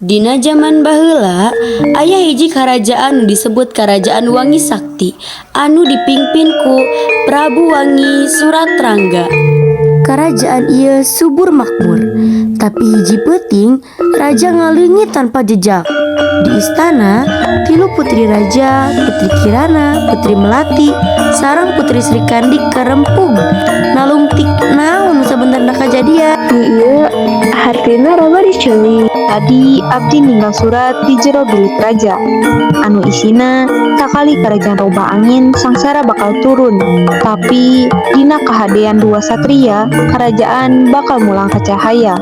Dina zaman baheula aya hiji karajaan disebut Karajaan Wangi Sakti anu dipimpin ku Prabu Wangi Suratrangga. Karajaan ieu subur makmur, tapi hiji peuting raja ngaleungit tanpa jejak. Di istana, tilu putri raja, Putri Kirana, Putri Melati, sareng Putri Srikandi karempug nalungtik naon sabentarna kajadian. Ieu hartina rama diceuli. Tadi abdi ninggal surat di jero bilik raja. Anu isina sakali kerajaan roba angin sangsara bakal turun. Tapi dina kahadean dua satria, kerajaan bakal mulang ka cahaya.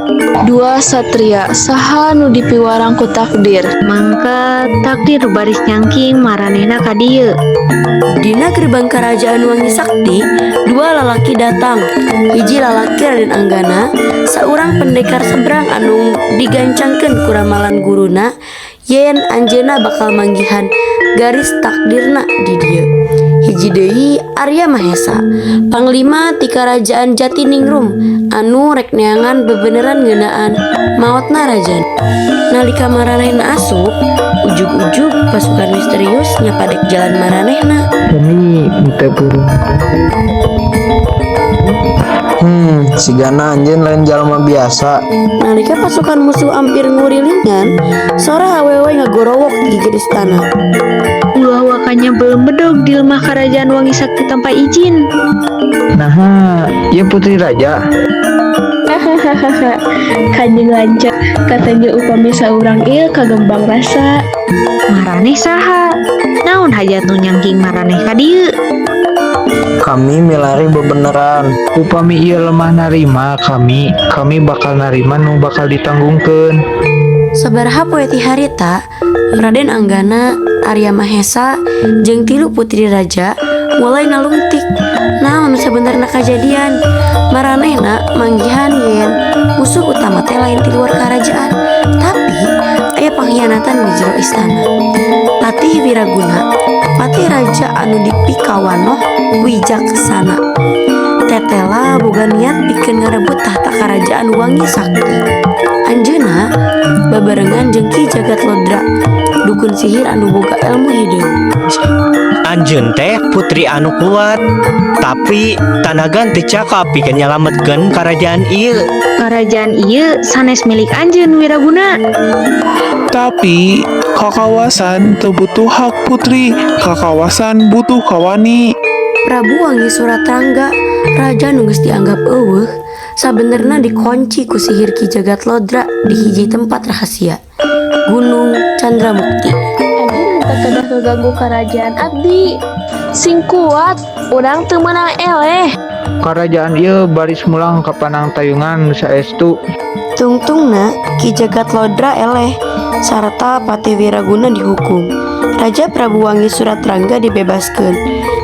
Dua satria saha nu dipiwarang ku takdir. Mangka takdir baris nyangking maranehna ka dieu. Dina gerbang Karajaan Wangi Sakti, dua lalaki datang. Hiji lalaki Raden Anggana, saurang pendekar seberang anu digancangkeun ku ramalan guruna yen anjeunna bakal manggihan garis takdirna di dieu. Hiji deui Arya Mahesa, panglima ti Karajaan Jatiningrum anu rek neangan bebeneran ngeunaan maotna rajan. Nalika maranehna asup, ujug-ujug pasukan misterius nyapadek jalan maranehna. Ini minta burung. Sigana anjeun lain jalma biasa. Nalika pasukan musuh hampir ngurilingan, sora awewe ngagorowok di gigit istana. Ulah wakanya belum bedog di lemah kerajaan Wangi Sakti tanpa izin. Nah, ya putri raja. Hahaha, kanjeng lancar katanya upami saurang ieu kagembang rasa. Maraneh saha? Naon hajat nu nyangking maraneh ka dieu? Kami milari bebeneran. Upami ieu lemah narima kami bakal narima nu bakal ditanggungkeun. Sabaraha poe ti harita, Raden Anggana, Arya Mahesa, jeung tilu putri raja mulai nalungtik naon sabentarna kajadian. Maranehna manggihan yen musuh utama teh lain di luar kerajaan, tapi aya panghianatan di jero istana. Patih Wiraguna, patih raja anu dipikawanoh wijaksana, tetela boga niat pikeun ngarebut tahta Karajaan Wangi Sakti. Anjeunna babarengan jeung Ki Jagatlodra, dukun sihir anu boga ilmu hideung. Anjeun teh putri anu kuat, tapi tanagan teu cakap pikeun nyalametkeun karajaan ieu. Kerajaan ieu sanes milik anjeun Wiraguna. Tapi kakawasan teu butuh hak putri, kakawasan butuh kawani. Prabu Wangi Suratrangga, raja nu geus dianggap eueuh, sabenerna dikunci ku sihir Ki Jagatlodra di hiji tempat rahasia, Gunung Candramukti. Anjing henteu kedah ngeganggu kerajaan abdi. Sing kuat, urang teu meunang eleh. Kerajaan ieu baris mulang ka panang tayungan saestu. Tungtungna Ki Jagatlodra eleh sarta Patih Wiraguna dihukum. Raja Prabu Wangi Suratrangga dibebaskeun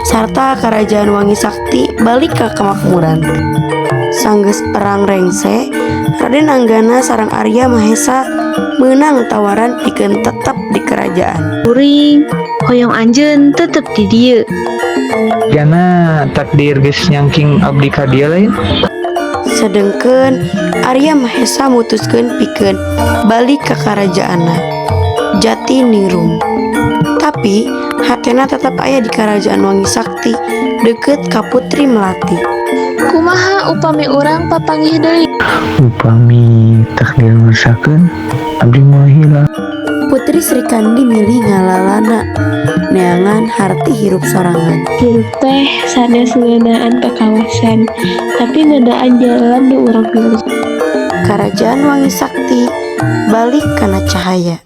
sarta Karajaan Wangi Sakti balik ke kemakmuran. Sanggeus perang rengse, Raden Anggana sareng Arya Mahesa meunang tawaran pikeun tetep di kerajaan. Kuring, hoyong anjeun tetep di dieu. Jana takdir geus nyangking abdi ka dieu lain. Sedengkeun Arya Mahesa mutuskeun pikeun balik ke karajaanna Jatiningrum. Tapi hatena tetap aya di Karajaan Wangi Sakti deket ka Putri Melati. Kumaha upami urang papanggih deui? Upami takdir ngersakeun abdi moal hilang. Putri Srikandi milih ngalalana neangan harti hirup sorangan. Hirup teh sanes ngeunaan kakawasan, tapi ngeunaan jalan nu urang pilih. Karajaan Wangi Sakti balik kana cahaya.